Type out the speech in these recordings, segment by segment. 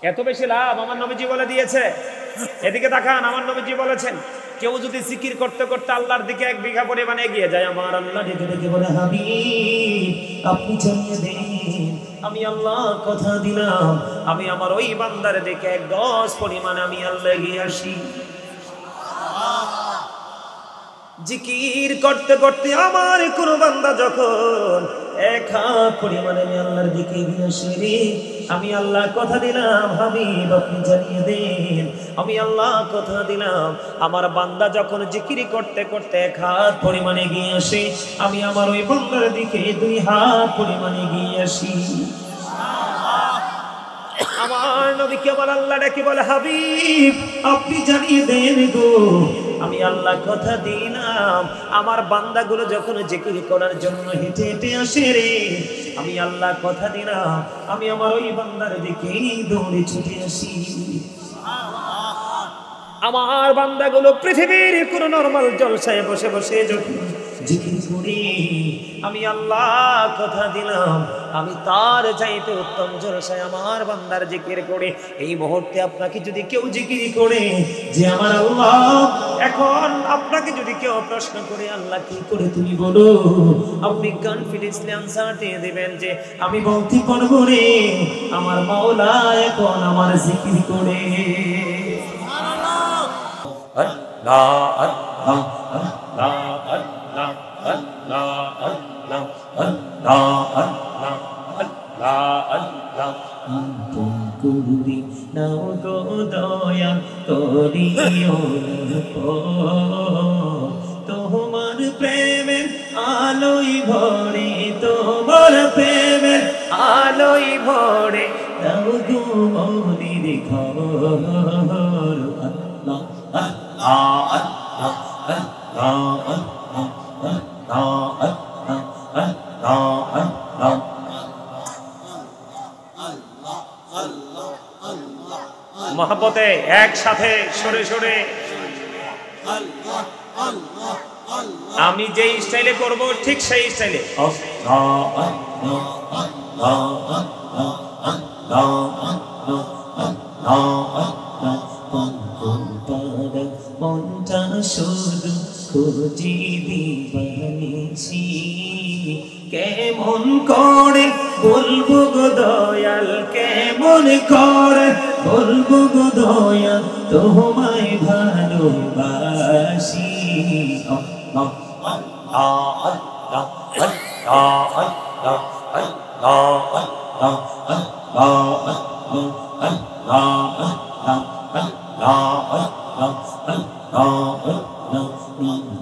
এত বেশি লাভ আমার নবীজি বলে দিয়েছে। এদিকে তাকান, আমার নবীজি বলেছেন কেউ যদি জিকির করতে করতে আল্লাহর দিকে 1 বিঘা পরিমাণে এগিয়ে যায়, আমার আল্লাহ ডেকে ডেকে বলে, হাবিব আপনি জানিয়ে দেন আমি আল্লাহ কথা দিলাম আমি আমার ওই বান্দার দিকে 1 গজ পরিমাণে আমি আল্লাহ এগিয়ে আসি। জিকির করতে করতে আমার কোন বান্দা যখন 1 হাত পরিমাণে আমি আল্লাহর দিকে এগিয়ে আসি রে, আমি আল্লাহ কথা দিলাম হাবিব আপনি জানিয়ে দেন আমি আল্লাহ কথা দিলাম আমার বান্দা যখন জিকির করতে করতে 1 হাত পরিমাণে এগিয়ে আসে, আমি আমার ওই বান্দার দিকে 2 হাত পরিমাণে এগিয়ে আসি। আমার নবীকে আমার আল্লাহ ডাকি বলে, হাবিব আপনি জানিয়ে দেন গো আমি আল্লাহ কথা দিলাম আমার বান্দাগুলো যখন জিকির করার জন্য হেঁটে হেঁটে আসে রে, আমি আল্লাহ কথা দিলাম আমি আমার ওই বান্দার দিকে দৌড়ে ছুটে আসি। আমার বান্দাগুলো পৃথিবীর কোন নরমাল জলসায় বসে বসে যখন জিকির করি, আমি আল্লাহ কথা দিলাম আমি তার চাইতে উত্তম জলসায় আমার বান্দার জিকির করে। এই মুহূর্তে আপনাকে যদি কেউ জিকির করে যে আমার আল্লাহ, এখন আপনাকে যদি কেউ প্রশ্ন করে আল্লাহ কি করে তুমি বলো, আপনি কনফিডেন্সলি আনসার দিয়ে দিবেন যে আমি বলতে পারবো রে আমার মাওলা এখন আমার জিকির করে। তোমার প্রেমের আলোই ভরে, তোমার প্রেমের আলোই ভরে দাও গো মনের ঘর। মহব্বতে একসাথে সরে সরে আমি যে স্টাইলে করব ঠিক সেই স্টাইলে মনটা শুধু খুঁজি দিবানিছি, কেমন করে বলবো গো দয়াল, কেমন করে বলবো গো দয়াল তোমায় ভালোবাসি।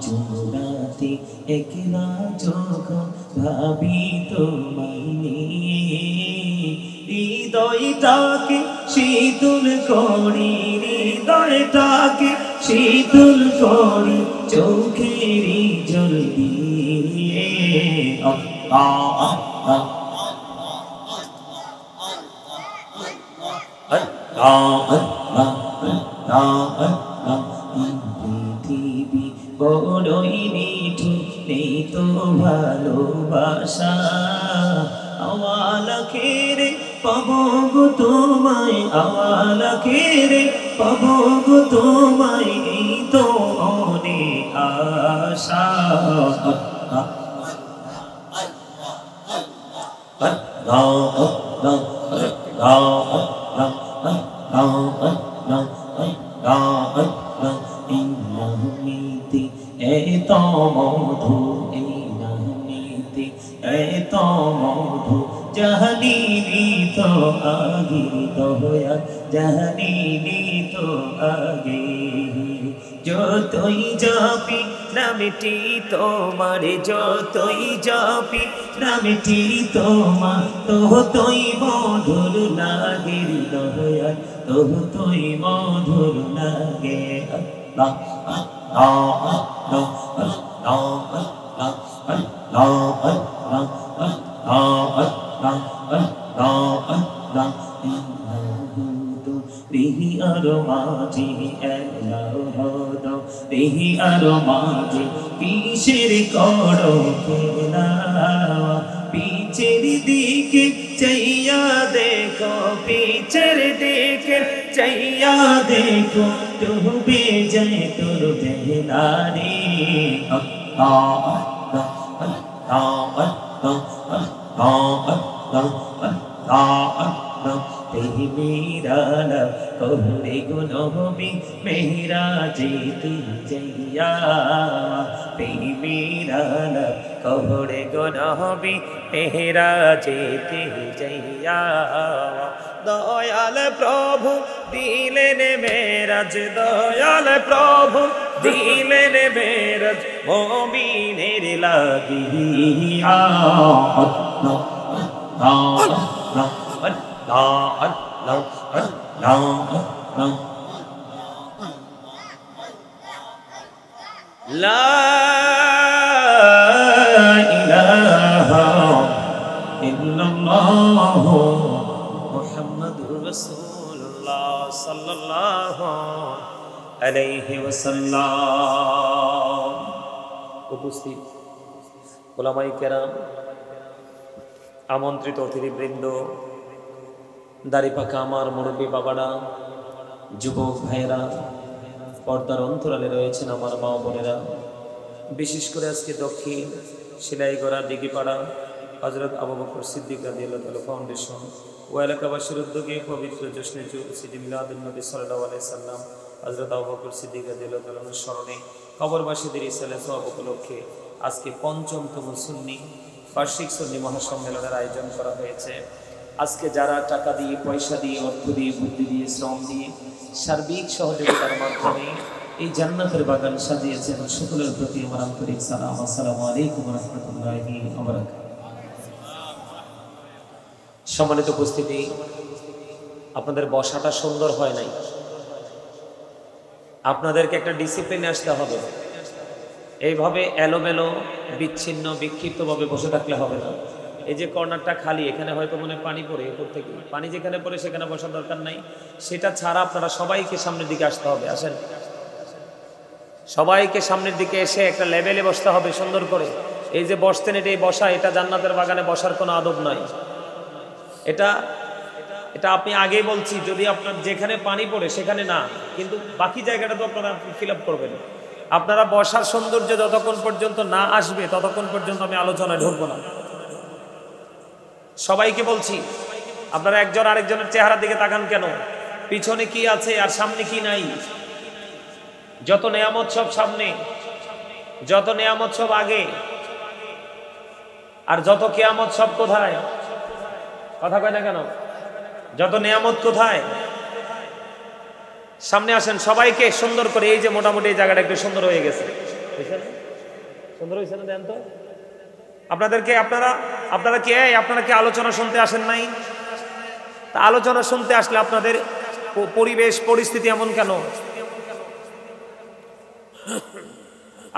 জোড়াতে একলা যখন ভাবি তোমায় নিয়ে, হৃদয়টাকে শীতল করি, হৃদয়টাকে শীতল করি চোখেরই জল দিয়ে। পৃথিবী বড়ই মিঠু নেই তো ভালোবাসা, আওয়ালাখেরে পাবো গো তোমায়, আওয়ালাখেরে পাবো গো তোমায় এই তো অনেক আশা। এত মধু এই নামীতে এত মধু জাহানিনি তো আগে দয়া, জাহানিনি তো আগে। যতই যাবি নামটি তোমার, যতই যাবি নামটি তোমার, ততই মধুর লাগে দয়া, ততই মধুর লাগে। দেহি আর মাঝে দেহি আর মাঝে কিসের করো খেলা, পিছের দিকে চাইয়া দেখ देखो पीछर दिखे चैया देखो डूबे जाए तुर बेदारी मेरा कहरे गुनोबी मेरा जीती जैया मेरा कहरे गुनोबी मेरा जीती जैया दयाल प्रभु दिलेन मेराज दयाल प्रभु दिलेन मेराज मोमिनेर লাগিয়া لا إله إلا الله محمد رسول الله صلى الله عليه وسلم উপস্থিত ওলামায়ে কেরাম আমন্ত্রিত অতিথিবৃন্দ দাড়ি পাকা আমার মুরব্বী বাবারা যুবক ভাইয়েরা পর্দার অন্তরালে রয়েছেন আমার মা বোনেরা বিশেষ করে আজকে দক্ষিণ শিলাইগড়া দিঘিপাড়া হযরত আবু বকর সিদ্দিক রাদিয়াল্লাহু তাআলা ফাউন্ডেশন ও এলাকাবাসীর উদ্যোগে পবিত্র জশ্নে জুলুসিদ মিলাদুন নবী সাল্লাল্লাহু আলাইহি সাল্লাম হযরত আবু বকর সিদ্দিক রাদিয়াল্লাহু তাআলার স্মরণে কবরবাসীদের ইসলামে সওয়াব উপলক্ষে আজকে পঞ্চমতম সুন্নি বার্ষিক সুন্নি মহাসম্মেলনের আয়োজন করা হয়েছে। আজকে যারা টাকা দিয়ে পয়সা দিয়ে অর্থ দিয়ে বুদ্ধি দিয়ে শ্রম দিয়ে সার্বিক সহযোগিতার মাধ্যমে এই জান্নাতের বাগান সাজিয়েছেন সকলের প্রতি আমার আন্তরিক সালাম। আসসালামু আলাইকুম ওয়া রাহমাতুল্লাহি ওয়া বারাকাতুহু। সম্মানিত উপস্থিতি, আপনাদের বসাটা সুন্দর হয় নাই, আপনাদেরকে একটা ডিসিপ্লিনে আসতে হবে। এইভাবে এলোমেলো বিচ্ছিন্ন বিক্ষিপ্তভাবে বসে থাকলে হবে না। এই যে কর্নারটা খালি, এখানে হয়তো মনে পানি পড়ে, উপর থেকে পানি যেখানে পড়ে সেখানে বসার দরকার নাই। সেটা ছাড়া আপনারা সবাইকে সামনের দিকে আসতে হবে। আসেন, সবাইকে সামনের দিকে এসে একটা লেভেলে বসতে হবে সুন্দর করে। এই যে বসতেন, এটা বসা, এটা জান্নাতের বাগানে বসার কোনো আদব নয়। এটা আপনি আগেই বলছি, যদি আপনার যেখানে পানি পড়ে সেখানে না, কিন্তু বাকি জায়গাটা তো আপনারা ফিল আপ করবেন। আপনারা বসার সৌন্দর্য যতক্ষণ পর্যন্ত না আসবে ততক্ষণ পর্যন্ত আমি আলোচনায় ঢুকবো না। সবাইকে বলছি, আপনারা একজন আরেকজনের চেহারার দিকে তাকান কেন? পিছনে কি আছে আর সামনে কি নাই? যত নেয়ামত সব সামনে, যত নেয়ামত সব আগে, আর যত কিয়ামত সব কোথায়? কথা কয় না কেন? যত নেয়ামত কোথায়? সামনে আসেন, সবাইকে সুন্দর করে। এই যে মোটামুটি এই জায়গাটা একটু সুন্দর হয়ে গেছে, সুন্দর হয়েছে না? দেন তো আপনাদেরকে। আপনারা কি আলোচনা শুনতে আসেন নাই? তা আলোচনা শুনতে আসলে আপনাদের পরিবেশ পরিস্থিতি এমন কেন?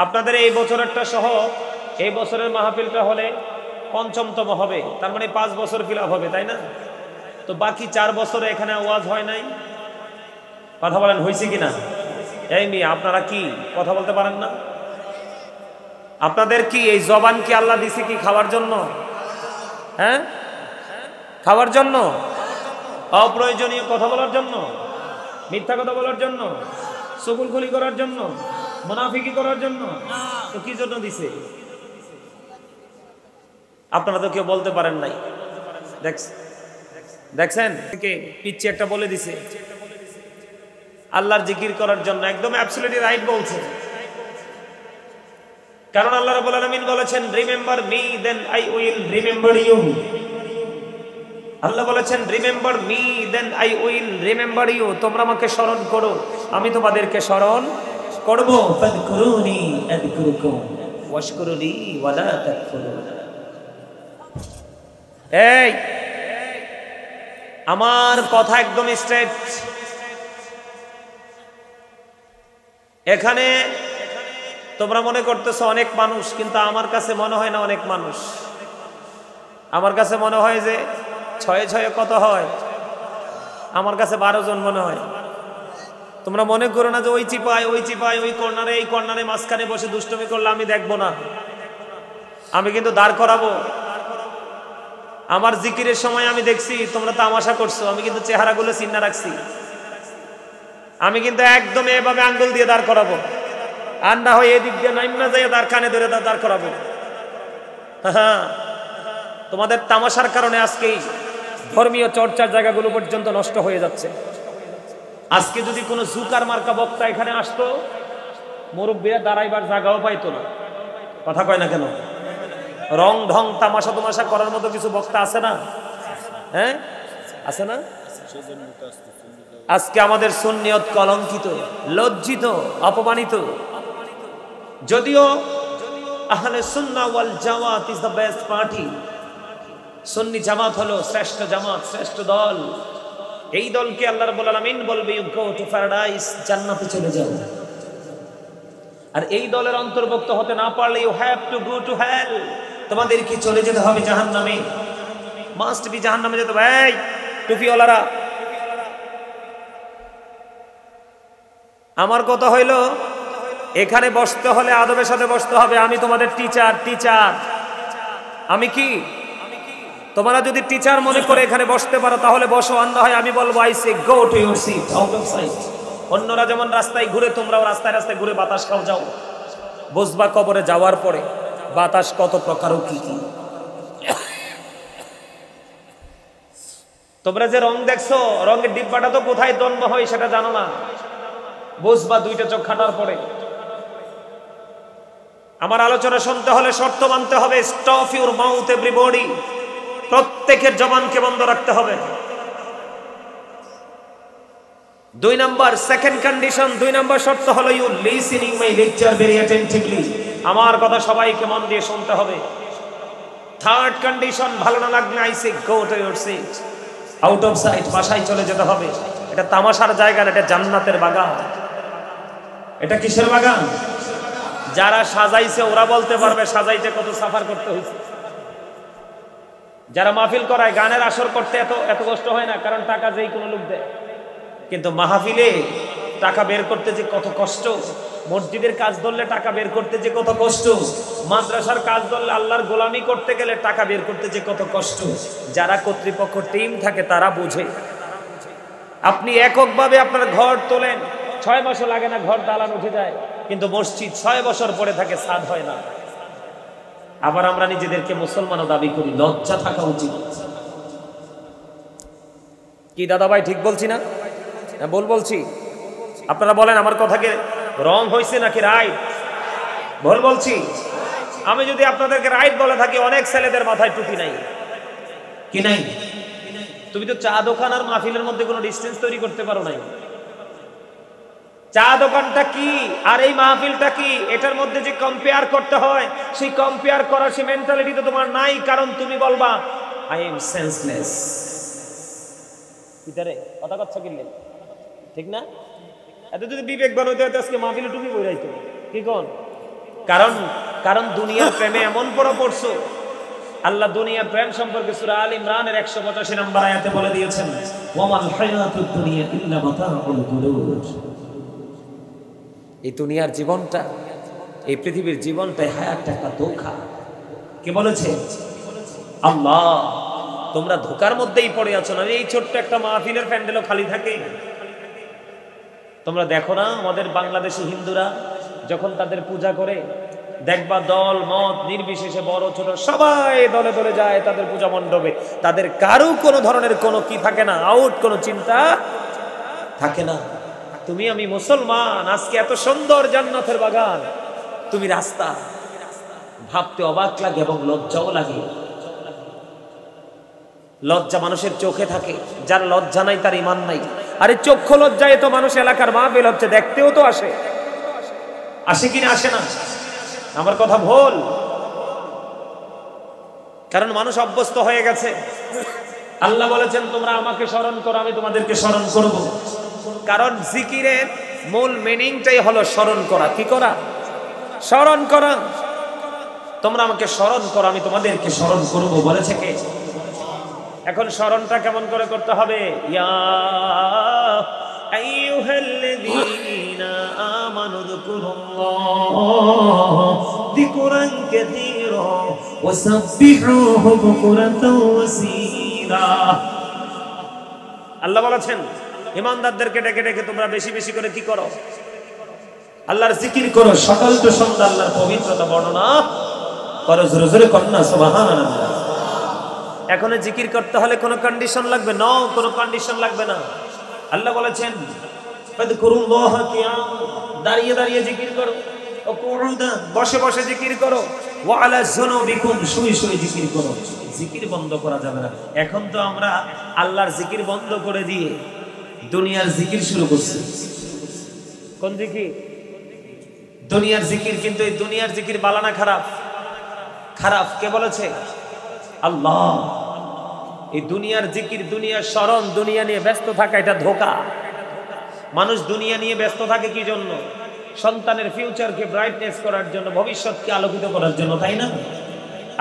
আপনাদের এই বছরেরটা সহ এই বছরের মাহফিলটা হলে পঞ্চমতম হবে, তার মানে 5 বছর ফিল আপ হবে, তাই না? তো বাকি 4 বছরে এখানে ওয়াজ হয় নাই। কথা বলেন, হয়েছে কিনা? এই মেয়ে, আপনারা কি কথা বলতে পারেন না? আপনাদের কি এই জবান কি আল্লাহ দিছে কি খাওয়ার জন্য? হ্যাঁ, খাওয়ার জন্য? অপ্রয়োজনীয় কথা বলার জন্য? মিথ্যা কথা বলার জন্য? চুগলখড়ি করার জন্য? মুনাফিকি করার জন্য? তো কি জন্য দিছে? আপনারা তো কেউ বলতে পারেন নাই। দেখছেন, পিচ্ছি একটা বলে দিছে আল্লাহর জিকির করার জন্য। একদম অ্যাবসলিউটলি রাইট বলছে। কারণ আল্লাহ রাব্বুল আলামিন বলেছেন, remember me then I will remember you. Allah বলেছেন, remember me then I will remember you. তোমরা আমাকে স্মরণ করো, আমি তোমাদেরকে স্মরণ করব। ফাযকুরুনি আযকুরুকুম ওয়াশকুরুলি ওয়ালা তাকফুরুন। এই আমার কথা একদম স্ট্রেট। এখানে তোমরা মনে করতেছো অনেক মানুষ, কিন্তু আমার কাছে মনে হয় না অনেক মানুষ। আমার কাছে মনে হয় যে 6 কত হয়? আমার কাছে 12 জন মনে হয়। তোমরা মনে করো না যে ওই চিপায় ওই কর্নারে এই কর্নারে মাঝখানে বসে দুষ্টুমি করলে আমি দেখবো না। আমি কিন্তু দাঁড় করাবো, আমার জিকিরের সময় আমি দেখছি তোমরা তামাশা করছো, আমি কিন্তু চেহারাগুলো চিন্না রাখছি। আমি কিন্তু একদম এভাবে আঙ্গুল দিয়ে দাঁড় করাবো, আর না হয় এদিক দিয়ে নাইমা যাই তার কানে ধরে দাঁড় করাবো। হ্যাঁ, তোমাদের তামাশার কারণে আজকেই ধর্মীয় চর্চার জায়গাগুলো পর্যন্ত নষ্ট হয়ে যাচ্ছে। আজকে যদি কোনো জুকার মার্কা বক্তা এখানে আসতো, মুরব্বীরা দাঁড়াইবার জায়গাও পাইতো না। কথা কয় না কেন? রং ঢং তামাশা তামাশা করার মতো কিছু বক্তা আছে না? হ্যাঁ, আছে না? আজকে আমাদের সুন্নিয়ত কলঙ্কিত, লজ্জিত, অপমানিত। যদিও আহলে সুন্নাহ ওয়াল জামাত ইজ দ্য বেস্ট পার্টি, সুন্নি জামাত হলো শ্রেষ্ঠ জামাত, শ্রেষ্ঠ দল। এই দলকে আল্লাহ রাব্বুল আলামিন বলবে ইউ গো টু প্যারাডাইস, জান্নাতে চলে যাও। আর এই দলের অন্তর্ভুক্ত হতে না পারলে you have to go to hell, তোমাদের কি চলে যেতে হবে জাহান্নামে, মাস্ট বি জাহান্নামে যেতে হবে। এই টুপিওয়ালারা, আমার কথা হইল এখানে বসতে হলে আদবের সাথে বসতে হবে। আমি তোমাদের টিচার। আমি কি? তোমরা যদি টিচার মনে করে এখানে বসতে পারো তাহলে বসো, অন্য হয় আমি বলবো I say go to your seat, out of sight. অন্যরা যেমন রাস্তায় ঘুরে, তোমরাও রাস্তায় রাস্তায় ঘুরে বাতাস খাও, যাও। বুঝবা কবরে যাওয়ার পরে বাতাস কত প্রকার ও কি কি। তোমরা যে রং দেখছো, রঙের ডিব্বাটা তো কোথায় জন্ম হয় সেটা জানো না, বুঝবা দুইটা চোখ খাটার পরে। আমার আলোচনা শুনতে হলে শর্ত মানতে হবে, স্টপ ইউর মাউথ এভরিবডি, প্রত্যেকের জবানকে বন্ধ রাখতে হবে। 2 নাম্বার, সেকেন্ড কন্ডিশন, 2 নাম্বার শর্ত হলো you listening my lecture very attentively, আমার কথা সবাইকে মন দিয়ে শুনতে হবে। থার্ড কন্ডিশন, ভালো না লাগলে I say go to your seat, out of sight, বাসায় চলে যেতে হবে। এটা তামাশার জায়গা না, এটা জান্নাতের বাগান। এটা কিসের বাগান? যারা সাজাইছে ওরা বলতে পারবে সাজাইতে কত সাফার করতে হয়েছে। যারা মাহফিল করায়, গানের আসর করতে এত কষ্ট হয় না, কারণ টাকা যেই কোনো লোক দেয়। কিন্তু মাহফিলে টাকা বের করতে যে কত কষ্ট, মসজিদের কাজ ধরলে টাকা বের করতে যে কত কষ্ট, মাদ্রাসার কাজ ধরলে আল্লাহর গোলামি করতে গেলে টাকা বের করতে যে কত কষ্ট, যারা কর্তৃপক্ষ টিম থাকে তারা বুঝে। আপনি এককভাবে আপনার ঘর তোলেন, 6 মাসও লাগে না, ঘর দালান উঠে যায়, কিন্তু মসজিদ 6 বছর পরে থাকে, ছাদ হয় না। আবার আমরা নিজেদেরকে মুসলমানও দাবি করি, লজ্জা থাকা উচিত। কি দাদা ভাই ঠিক বলছি না? বলছি, আপনারা বলেন আমার কথাকে রং হয়েছে নাকি রাইট? ভুল বলছি? আমি যদি আপনাদেরকে রাইট বলে থাকি, অনেক ছেলেদের মাথায় টুপি নাই। কি নাই? তুমি তো চা দোকান আর মাহফিলের মধ্যে কোনো ডিস্টেন্স তৈরি করতে পারো নাই। চা দোকানটা কি আর এই মাহফিলটা কি, এটার মধ্যে যে কম্পেয়ার করতে হয়, সেই কম্পেয়ার করার সেই মেন্টালিটি তো তোমার নাই, কারণ তুমি বলবা আই এম সেন্সলেস। কিতারে কথা কথা কিনলে ঠিক না? এত যদি বিবেক বানাইতে হতো আজকে মাহফিলে টুপি বইরাইতো। কি কোন? কারণ দুনিয়ার প্রেমে এমন পড়ছো। আল্লাহ দুনিয়ার প্রেম সম্পর্কে সূরা আল ইমরানের 185 নম্বর আয়াতে বলে দিয়েছেন, ওয়ামাল হায়াতুদ দুনিয়া ইল্লা মাতাউল গুরুর। এই দুনিয়ার জীবনটা, এই পৃথিবীর জীবনটাই হায়াতটা একটা ধোঁকা। কে বলেছে? আল্লাহ। তোমরা ধোঁকার মধ্যেই পড়ে আছো না। এই ছোট্ট একটা মাহফিলের প্যান্ডেলও খালি থাকে। তোমরা দেখো না আমাদের বাংলাদেশি হিন্দুরা যখন তাদের পূজা করে, দেখবা দল মত নির্বিশেষে বড় ছোট সবাই দলে দলে যায় তাদের পূজা মণ্ডপে। তাদের কারো কোনো ধরনের কোনো কি থাকে না, আউট কোনো চিন্তা থাকে না। তুমি আমি মুসলমান, আজকে এত সুন্দর জান্নাতের বাগান, তুমি রাস্তা, ভাবতে অবাক লাগে এবং লজ্জাও লাগে। লজ্জা মানুষের চোখে থাকে, যার লজ্জা নাই তার ঈমান নাই। আরে চক্ষু লজ্জায় তো মানুষ এলাকার মাহফিল হচ্ছে দেখতেও তো আসে কিনা? আসে না? আমার কথা ভুল? কারণ মানুষ অভ্যস্ত হয়ে গেছে। আল্লাহ বলেছেন তোমরা আমাকে স্মরণ করো, আমি তোমাদেরকে স্মরণ করব। কারণ জিকিরের মূল মিনিংটাই হলো স্মরণ করা। কি করা? স্মরণ করা। তোমরা আমাকে স্মরণ করো, আমি তোমাদেরকে স্মরণ করব বলেছে কে? এখন স্মরণটা কেমন করে করতে হবে? ইয়া আইয়ুহাল্লাযীনা আমানু যকুরুল্লাহ যিকরান কাসীরা ওয়াসাব্বিহুহু বুকরাতাও ওয়াসীলা। আল্লাহ বলেছেন ঈমানদারদেরকে ডেকে ডেকে তোমরা বেশি বেশি করে কি করো? আল্লাহর জিকির করো, সকাল তো সন্ধ্যা আল্লাহর পবিত্রতা বর্ণনা করো। জোরে জোরে কন্যা সুবহানাল্লাহ। এখন জিকির করতে হলে কোনো কন্ডিশন লাগবে না, কোনো কন্ডিশন লাগবে না। আল্লাহ বলেছেন ফাযকুরুল্লাহ কিয়াম, দাঁড়িয়ে দাঁড়িয়ে জিকির করো, ও কুউদান, বসে বসে জিকির করো, ওয়া আলা যুনুবিকুম, শুয়ে শুয়ে জিকির করো। জিকির বন্ধ করা যাবে না। এখন তো আমরা আল্লাহর জিকির বন্ধ করে দিয়ে দুনিয়ার জিকির শুরু করছি। কোন জিকির? দুনিয়ার জিকির। কিন্তু এই দুনিয়ার জিকির ভালো না খারাপ? খারাপ। কে বলেছে? আল্লাহ। এই দুনিয়ার জিকির, দুনিয়ার স্মরণ, দুনিয়া নিয়ে ব্যস্ত থাকা, এটা ধোঁকা। মানুষ দুনিয়া নিয়ে ব্যস্ত থাকে কি জন্য? সন্তানের ফিউচারকে ব্রাইটনেস করার জন্য, ভবিষ্যৎকে আলোকিত করার জন্য, তাই না?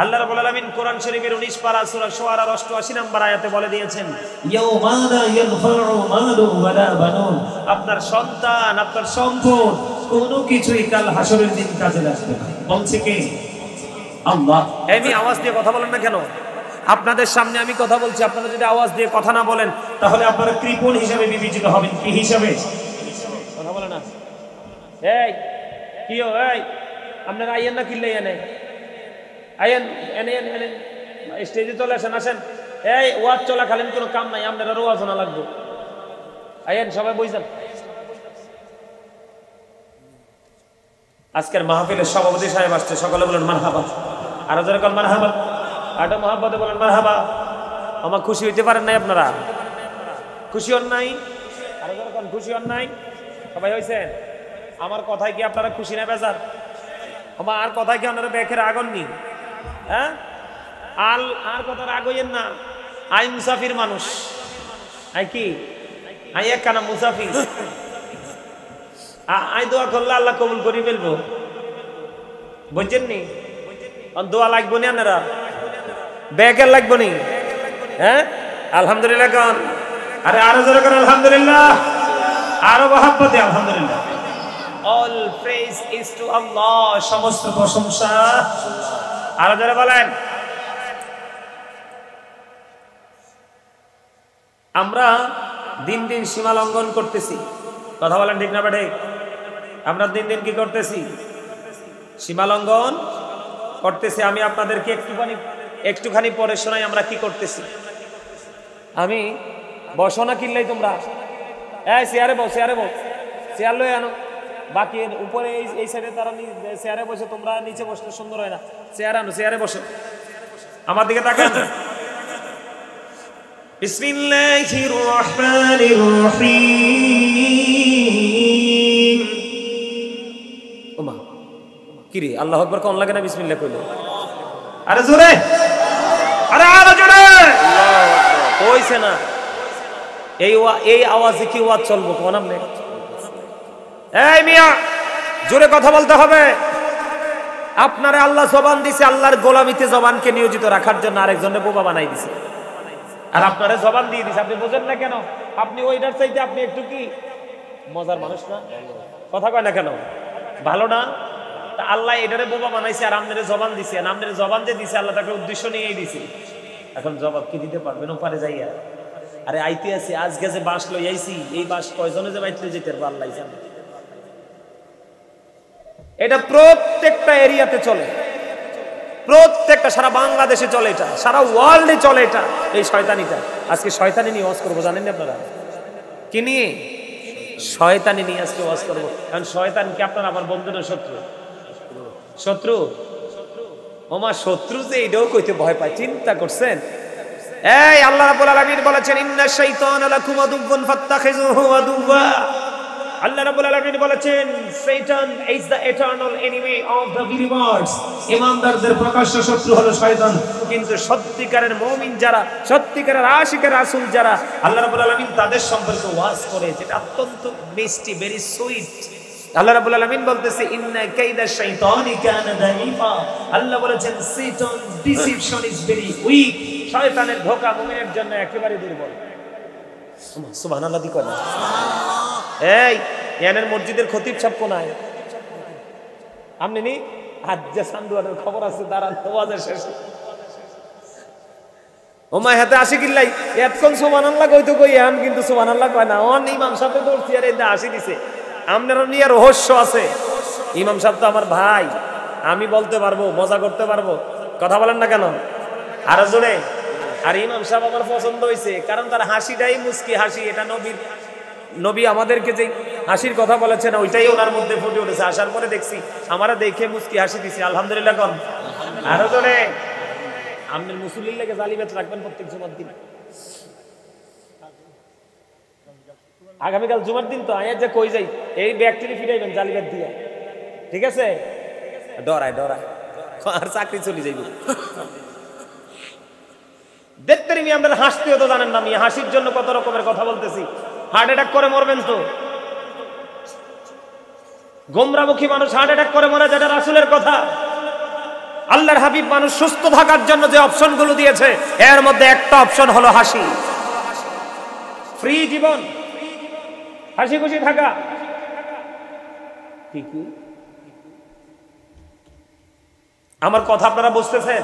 আল্লাহ রাব্বুল আলামিন কোরআন শরীফের 19 পারা সূরা শুআরার 88 নম্বর আয়াতে বলে দিয়েছেন, ইয়াউমা লা ইয়ানফাউ মালু ওয়ালা বানুন, আপনার সন্তান, আপনার সম্পদ কোনো কিছুই কাল হাসরের দিন কাজে লাগবে না। বলছে কে? আল্লাহ। আমি আওয়াজ দিয়ে কথা বলেন না কেন? আপনাদের সামনে আমি কথা বলছি, আপনারা যদি আওয়াজ দিয়ে কথা না বলেন তাহলে আপনারা কৃপণ হিসেবে বিবেচিত হবেন। কি হিসাবে? কথা বলে না। এই কিও, এই আপনারা আইয়েন না, কিল্লাই এনে আইয়েন, এনে এনে স্টেজে চলে আসেন, আসেন। এই ওয়াজ চলাকালীন কোনো কাম নাই, আপনারা ওয়াজ না লাগবে। আইয়েন সবাই বইছেন। আজকের মাহফিলের সভাপতি সাহেব আসছে, সকলে বলেন মারহাবা। আরো যারা কোন মারহাবা, আটা মহাব্বতে বলেন মারহাবা। আমার খুশি হইতে পারেন নাই? আপনারা খুশি হন নাই? আরো যারা কোন খুশি হন নাই? সবাই হইছেন? আমার কথায় কি আপনারা খুশি না বেজার? আমার কথায় কি আপনারা বেখের আগুন নি? হ্যাঁ, আর কথা রাগ হইয়েন না। আই মুসাফির মানুষ, আই কি, আই একখানা মুসাফির। আই দোয়া করলে আল্লাহ কবুল করি ফেলবো, বুঝছেন নি? দোয়া লাগবো নি আপনারা? বেকের লাগবো নি? হ্যাঁ, আলহামদুলিল্লাহ কন। আরে আরো জোরে করেন আলহামদুলিল্লাহ, আরো মহব্বতে আলহামদুলিল্লাহ। অল প্রেজ ইজ টু আল্লাহ, সমস্ত প্রশংসা আরো জোরে বলেন। আমরা দিন দিন সীমা লঙ্ঘন করতেছি, কথা বলেন ঠিক না বেঠিক? আমরা দিন দিন কি করতেছি? সীমা লঙ্ঘন করতেছি। আমি আপনাদেরকে একটুখানি পরে শোনাই আমরা কি করতেছি। আমি বসো না কিনলেই তোমরা, এই চেয়ারে বস, চেয়ারে বস, চেয়ার লই আনো। বাকি উপরে এই সাইডে তারা চেয়ারে বসে, তোমরা নিচে বসলে সুন্দর হয় না। চেয়ার আনো, চেয়ারে বসো। আমার দিকে তাকান। বিসমিল্লাহির রহমানির রহিম। ওমা কিরে, আল্লাহু আকবার কোন লাগে না বিসমিল্লাহ কইলো? আরে জোরে, আরে আরো জোরে। কইছে না এই আওয়াজে কি ওয়াজ চলবো কোন? আপনি এই মিয়া জোরে কথা বলতে হবে। আপনারে আল্লাহ জবান দিছে, আল্লাহর গোলামিতে জবানকে নিয়োজিত রাখার জন্য আরেকজনের বোবা বানাই দিছে। আর আপনারে জবান দিয়ে দিছে, আপনি বোঝেন না কেন? আপনি ওইটার চাইতে আপনি একটু কি মজার মানুষ না? কথা কয় না কেন? ভালো না? তা আল্লাহ এটারে বোবা বানাইছে আর আপনারে জবান দিছে। আর আপনারে জবান যে দিছে আল্লাহ তাকে উদ্দেশ্য নিয়েই দিছে। এখন জবাব কি দিতে পারবেন ওপারে যাইয়া? আরে আইতে আছে, আজকে যে বাস লই আইছি, এই বাস কয়জনে যে বাইতে যেতে পারবো আল্লাহ জানে। এটা প্রত্যেকটা এরিয়াতে চলে, প্রত্যেকটা সারা বাংলাদেশে চলে, এটা সারা ওয়ার্ল্ডে চলে। এটা এই শয়তানিটা। আজকে শয়তানি নিয়ে ওয়াজ করবো, জানেন না আপনারা? কি নিয়ে? শয়তানি নিয়ে আজকে ওয়াজ করবো। কারণ শয়তান কি আপনার আমার বন্ধু না শত্রু? শত্রু। ওমা শত্রু যে এটাও কইতে ভয় পায়, চিন্তা করছেন? এই আল্লাহ রাব্বুল আলামিন বলেছেন ইন্না শাইতানা লাকুম আদুউন ফাত্তাখিযুহু আদুওয়া। আল্লাহ রাব্বুল আলামিন বলেছেন শয়তান is the eternal enemy of the believers. ঈমানদারদের প্রকাশ্য শত্রু হলো শয়তান। কিন্তু সত্যিকারের মুমিন যারা, সত্যিকারের আশিকে রাসূল যারা, আল্লাহ রাব্বুল আলামিন তাদের সম্পর্কে ওয়াজ করে, যেটা অত্যন্ত মিষ্টি, ভেরি সুইট। আল্লাহ রাব্বুল আলামিন বলতেছে ইন্না কাইদা শাইতানি কানা দাঈফা। আল্লাহ বলেছেন শয়তান ডিসিপশন ইজ ভেরি উইক। শয়তানের ধোঁকা মুমিনের জন্য একেবারে দুর্বল। সুবহানাল্লাহ দি কয় না? এই ইয়ানের মসজিদের খতিব সাহেব কোনায়? আপনি নি? আজ যে সান্দুয়ানের খবর আছে দাঁড়ান ওয়াজের শেষে ও মা হাতে আসি কিল্লাই এতক্ষণ সুবহানাল্লাহ কইতো কই আম কিন্তু সুবহানাল্লাহ কয় না অন ইমাম সাহেব দৌড়ছি আর এতে আসি দিছে আপনারও নিয়ে রহস্য আছে ইমাম সাহেব তো আমার ভাই আমি বলতে পারবো মজা করতে পারবো কথা বলেন না কেন আরো জোরে আর ইমাম সাহেব আমার পছন্দ হয়েছে কারণ তার হাসিটাই মুস্কি হাসি এটা নবী আমাদেরকে যে হাসির কথা বলেছেন ওইটাই ওনার মধ্যে ফুটে উঠেছে আসার পরে দেখছি আমারা দেখে মুস্কি হাসি দিছি আলহামদুলিল্লাহ কোন আরো জোরে আপনার মুসল্লির লেগে জালিবাত রাখবেন প্রত্যেক জুমার দিন আগামীকাল জুমার দিন তো আয়াত যে কই যাই এই ব্যাকটেরিয়া ফিরাইবেন জালিবাত দিয়ে ঠিক আছে ডরায় আর চাকরি চলে যাইব দেখতে নি আমরা হাসতেও তো জানেন না আমি হাসির জন্য কত রকমের কথা বলতেছি হার্ট অ্যাটাক করে মরবেন তো গোমরামুখী মানুষ হার্ট অ্যাটাক করে মরে যেটা রাসূলের কথা আল্লাহর হাবিব মানুষ সুস্থ থাকার জন্য যে অপশনগুলো দিয়েছে এর মধ্যে একটা অপশন হলো হাসি ফ্রি জীবন হাসি খুশি থাকা কি আমার কথা আপনারা বুঝতেছেন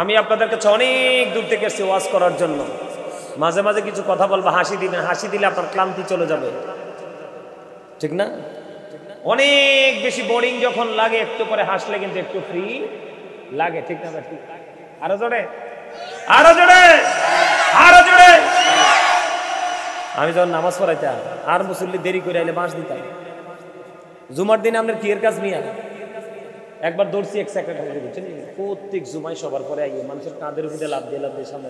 আমি আপনাদের কাছে অনেক দূর থেকে এসেছি ওয়াজ করার জন্য মাঝে মাঝে কিছু কথা বলবো হাসি দিবেন হাসি দিলে আপনার ক্লান্তি চলে যাবে ঠিক না অনেক বেশি বোরিং যখন লাগে একটু করে হাসলে কিন্তু একটু ফ্রি লাগে ঠিক না ঠিক আরো জোরে আমি যখন নামাজ পড়াইতাম আর মুসল্লি দেরি করে আইলে বাঁশ দিতাম জুমার দিনে আপনার কি এর কাজ মিয়া একবার দৌড়ছি এক সেক্রেটারি বুঝছেন প্রত্যেক জুমায় সবার পরে আইয়ে মানুষের কাঁধের উপরে লাভ দিয়ে সামনে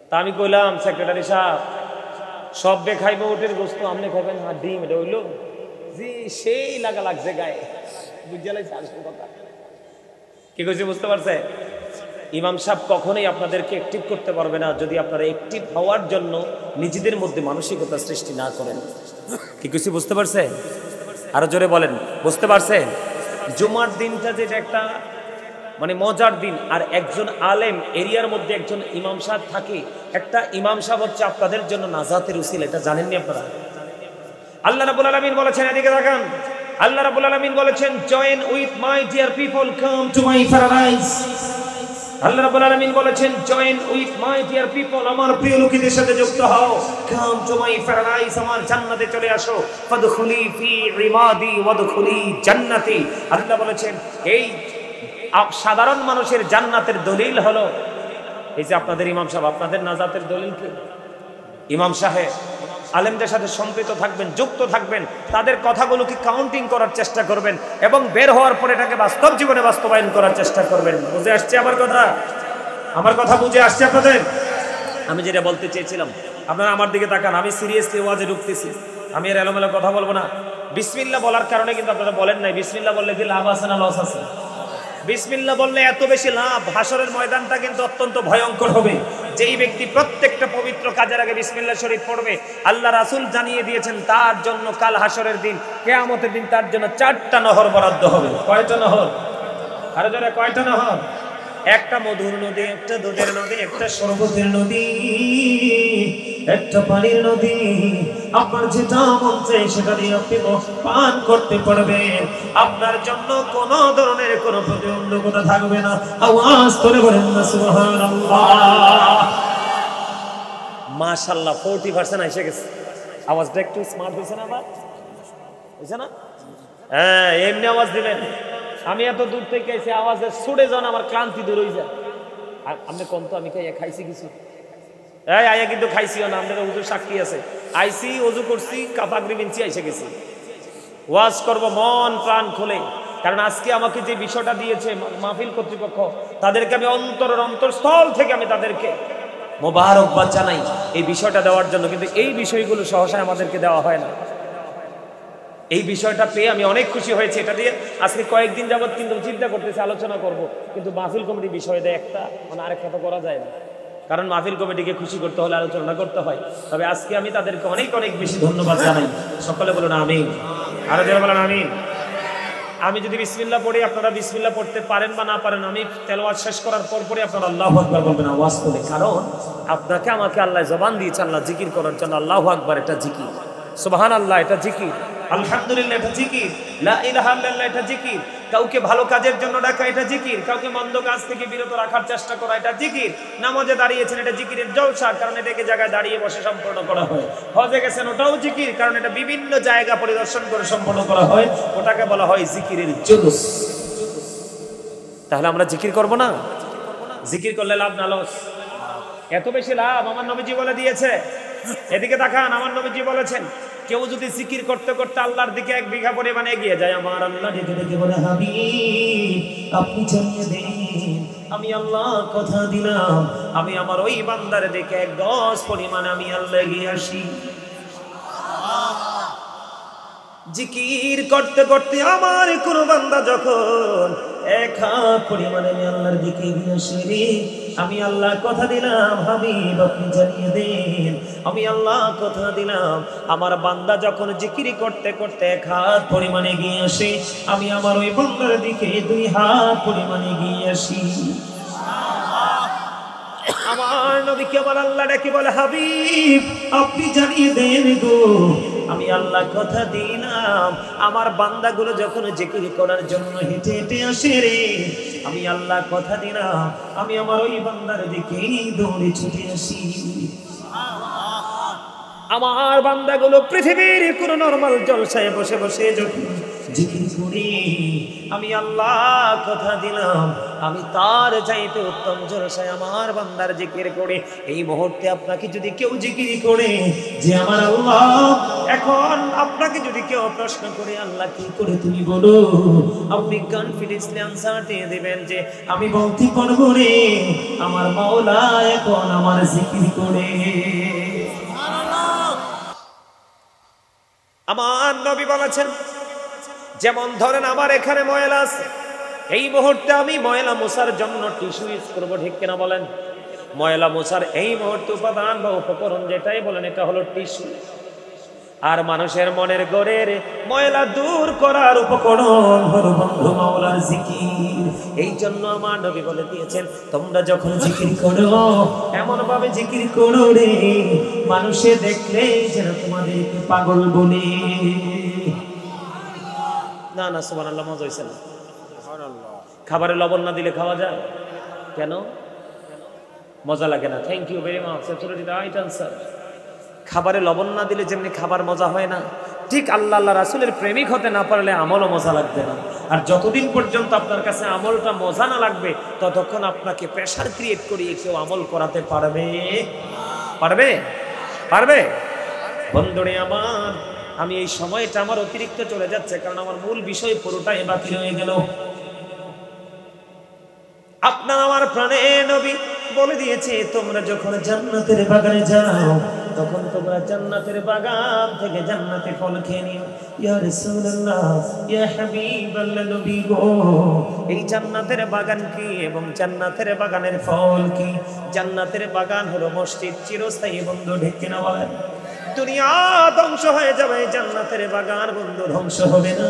তা আমি কইলাম সেক্রেটারি সাহেব সব বে খাইবো ওটের গোস্ত আপনি খাইবেন হ্যাঁ ডিম এটা হইলো জি সেই লাগা লাগছে গায়ে বুঝালাই আসল কথা কি কইছি বুঝতে পারছে ইমাম সাহেব কখনোই আপনাদেরকে অ্যাক্টিভ করতে পারবে না যদি আপনারা অ্যাক্টিভ হওয়ার জন্য নিজেদের মধ্যে মানসিকতা সৃষ্টি না করেন কি কইছি বুঝতে পারছে আরো জোরে বলেন বুঝতে পারছে জুমার দিনটা যেটা একটা মানে মজার দিন আর একজন আলেম এরিয়ার মধ্যে একজন ইমাম সাহেব থাকে একটা ইমাম সাহেব হচ্ছে আপনাদের জন্য নাজাতের উসিলা এটা জানেননি আপনারা আল্লাহ রাব্বুল আলামিন বলেছেন এদিকে তাকান আল্লাহ রাব্বুল আলামিন বলেছেন join with my dear people come to my paradise Allah রাব্বুল আলামিন বলেছেন join with my dear people আমার প্রিয় লোকেদের সাথে যুক্ত হও কাম টু মাই প্যারাডাইস আমার জান্নাতে চলে আসো ফাদখুলি ফি ইবাদি ওয়াদখুলি জান্নাতি আল্লাহ বলেছেন এই সাধারণ মানুষের জান্নাতের দলিল হলো এই যে আপনাদের ইমাম সাহেব আপনাদের নাজাতের দলিল কি ইমাম সাহেব আলেমদের সাথে সম্পৃক্ত থাকবেন যুক্ত থাকবেন তাদের কথাগুলোকে কাউন্টিং করার চেষ্টা করবেন এবং বের হওয়ার পরে এটাকে বাস্তব জীবনে বাস্তবায়ন করার চেষ্টা করবেন বুঝে আসছে আমার কথা বুঝে আসছে আপনাদের আমি যেটা বলতে চেয়েছিলাম আপনারা আমার দিকে তাকান আমি সিরিয়াসলি ওয়াজে ঢুকতেছি আমি এর এলোমেলো কথা বলবো না বিসমিল্লাহ বলার কারণে কিন্তু আপনারা বলেন নাই বিসমিল্লাহ বললে কি লাভ আছে না লস আছে বিসমিল্লাহ বললে এত বেশি লাভ হাসরের ময়দানটা কিন্তু অত্যন্ত ভয়ঙ্কর হবে যেই ব্যক্তি প্রত্যেকটা পবিত্র কাজের আগে বিসমিল্লাহ শরীফ পড়বে আল্লাহ রাসূল জানিয়ে দিয়েছেন তার জন্য কাল হাসরের দিন কিয়ামতের দিন তার জন্য 4টা নহর বরাদ্দ হবে কয়টা নহর আরো যারা কয়টা নহর একটা মধুর নদী একটা দুধের নদী একটা শরবতের নদী একটা পানির নদী আপনার যেটা মন চাই সেটা দিয়ে আপনি পান করতে পারবেন আপনার জন্য কোনো ধরনের কোনো প্রতিবন্ধকতা থাকবে না আওয়াজ করে বলেন না সুবহানাল্লাহ মাশাআল্লাহ 40% এসে গেছে আওয়াজটা একটু স্মার্ট হয়েছে না আবার হয়েছে না হ্যাঁ এমনি আওয়াজ দিবেন আমি এত দূর থেকে এসে আওয়াজে ছুটে যান আমার ক্লান্তি দূর হয়ে যায় আর আপনি কোন তো আমি খাইছি কিছু এই আয়া কিন্তু খাইছিও না আমাদের হুজুর সাক্ষী আছে আইসি ওযু করছি কাপাগরি বিনছি এসে গেছি ওয়াজ করব মন প্রাণ খুলে কারণ আজকে আমাকে যে বিষয়টা দিয়েছে মাহফিল কর্তৃপক্ষ তাদেরকে আমি অন্তরস্থল থেকে আমি তাদেরকে মোবারকবাদ জানাই এই বিষয়টা দেওয়ার জন্য কিন্তু এই বিষয়গুলো সহসা আমাদেরকে দেওয়া হয় না এই বিষয়টা পেয়ে আমি অনেক খুশি হয়েছি এটা দিয়ে আজকে কয়েকদিন যাবত কিন্তু চিন্তা করতেছি আলোচনা করব কিন্তু মাহফিল কমিটি বিষয় দেয় একটা মানে আরেকটা তো করা যায় না কারণ মাহফিল কমিটিকে খুশি করতে হলে আলোচনা করতে হয় তবে আজকে আমি তাদেরকে অনেক অনেক বেশি ধন্যবাদ জানাই সকলে বলুন আমিন আরো যারা বলেন আমিন আমি যদি বিসমিল্লাহ পড়ি আপনারা বিসমিল্লাহ পড়তে পারেন বা না পারেন আমি তেলাওয়াত শেষ করার পরে আপনারা আল্লাহু আকবার বলবেন আওয়াজ করে কারণ আপনাকে আমাকে আল্লাহ জবান দিয়েছে আল্লাহ জিকির করার জন্য আল্লাহু আকবার এটা জিকির সুবহানাল্লাহ এটা জিকির আলহামদুলিল্লাহ এটা জিকির, লা ইলাহা ইল্লাল্লাহ এটা জিকির, কাউকে ভালো কাজের জন্য ডাকা এটা জিকির, কাউকে মন্দ কাজ থেকে বিরত রাখার চেষ্টা করা এটা জিকির, নামাজে দাঁড়িয়েছেন এটা জিকিরের জলসা, কারণ এটাকে জায়গায় দাঁড়িয়ে বসে সম্পন্ন করা হয়। হজে গেছেন ওটাও জিকির, কারণ এটা বিভিন্ন জায়গা পরিদর্শন করে সম্পন্ন করা হয়, ওটাকে বলা হয় জিকিরের জুলুস। তাহলে আমরা জিকির করব না? জিকির করলে লাভ না লস? এত বেশি লাভ আমার নবীজি বলে দিয়েছে। এদিকে তাকান, আমার নবীজি বলেছেন কেউ যদি জিকির করতে করতে আল্লাহর দিকে 1 বিঘা পরিমাণ এগিয়ে যায়, আমার আল্লাহ ডেকে ডেকে বলে, হাবিব আপনি জানিয়ে দেন আমি আল্লাহ কথা দিলাম আমি আমার ওই বান্দার দিকে 1 গজ পরিমাণ আমি আল্লাহ এগিয়ে আসি। জিকির করতে করতে আমার কোন বান্দা যখন 1 হাত পরিমাণে আমি আল্লাহর দিকে এগিয়ে আসি রে, আমি আল্লাহ কথা দিলাম হাবিব আপনি জানিয়ে দেন আমি আল্লাহ কথা দিলাম আমার বান্দা যখন জিকির করতে করতে 1 হাত পরিমাণে এগিয়ে আসে, আমি আমার ওই বান্দার দিকে 2 হাত পরিমাণে এগিয়ে আসি। আমার নবীকে আমার আল্লাহ ডেকে বলে, হাবিব আপনি জানিয়ে দেন গো আমি আল্লাহ কথা দিলাম আমার বান্দাগুলো যখন জিকির করার জন্য হেঁটে হেঁটে আসে রে, আমি আল্লাহ কথা দিলাম আমি আমার ওই বান্দার দিকে দৌড়ে ছুটে আসি। আমার বান্দাগুলো পৃথিবীর কোন নরমাল জলসায় বসে বসে যখন জিকির করি, আমি আল্লাহ কথা দিলাম আমি তার চাইতে উত্তম জলসায় আমার বান্দার জিকির করে। এই মুহূর্তে আপনাকে যদি কেউ জিকির করে যে আমার আল্লাহ, এখন আপনাকে যদি কেউ প্রশ্ন করে আল্লাহ কি করে তুমি বলো, আপনি কনফিডেন্সলি আনসার দিয়ে দিবেন যে আমি বলতে পারবো রে আমার মাওলা এখন আমার জিকির করে। আমার নবী বলেছেন যেমন ধরেন আমার এখানে ময়লা আছে, এই মুহূর্তে আমি ময়লা মোছার জন্য টিস্যু ইউজ করবো, ঠিক কিনা বলেন? ময়লা মোছার এই মুহূর্তে উপাদান বা উপকরণ যেটাই বলেন এটা হলো টিস্যু। আর মানুষের মনের গড়ের ময়লা দূর করার উপকরণ হলো বন্ধু মাওলার জিকির। এই জন্য আমার নবী বলে দিয়েছেন তোমরা যখন জিকির করো এমন ভাবে জিকির করো রে মানুষে দেখলে যেন তোমাদেরকে পাগল বলে। না না সুবহানাল্লাহ, মজা হইছে না? খাবারে লবণ না দিলে খাওয়া যায় কেন? মজা লাগে না? Thank you very much, absolutely right answer. খাবারে লবণ না দিলে যেমনি খাবার মজা হয় না, ঠিক আল্লাহ আল্লাহ রাসূলের প্রেমিক হতে না পারলে আমলও মজা লাগবে না। আর যতদিন পর্যন্ত আপনার কাছে আমলটা মজা না লাগবে ততক্ষণ আপনাকে প্রেশার ক্রিয়েট করিয়ে কেউ আমল করাতে পারবে? পারবে? পারবে? বন্ধুরে আমার, আমি এই সময়টা আমার অতিরিক্ত চলে যাচ্ছে কারণ আমার মূল বিষয় পুরোটাই বাকি রয়ে গেল। আপনার আমার প্রাণে নবী বলে দিয়েছে তোমরা যখন জান্নাতের বাগানে যাও তখন তোমরা জান্নাতের বাগান থেকে জান্নাতে ফল খেয়ে নিও। ইয়া রাসূলুল্লাহ, ইয়া হাবিবাল্লাহ, নবী গো এই জান্নাতের বাগান কি এবং জান্নাতের বাগানের ফল কি? জান্নাতের বাগান হলো মসজিদ, চিরস্থায়ী বন্ধু, ঠিক কিনা বলেন? দুনিয়া ধ্বংস হয়ে যাবে, জান্নাতের বাগান বন্ধু ধ্বংস হবে না।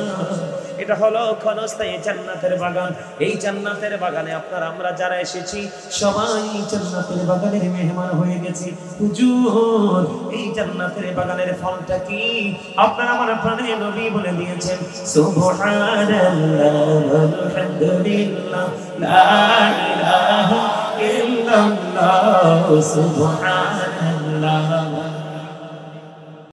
এটা হলো ক্ষণস্থায়ী জান্নাতের বাগান। এই জান্নাতের বাগানে আপনারা আমরা যারা এসেছি সবাই জান্নাতের বাগানের মেহমান হয়ে গেছি। হুজুর এই জান্নাতের বাগানের ফলটা কি? আপনারা আমার প্রাণের নবী বলে দিয়েছেন সুবহানাল্লাহ আলহামদুলিল্লাহ লা ইলাহা ইল্লাল্লাহ সুবহান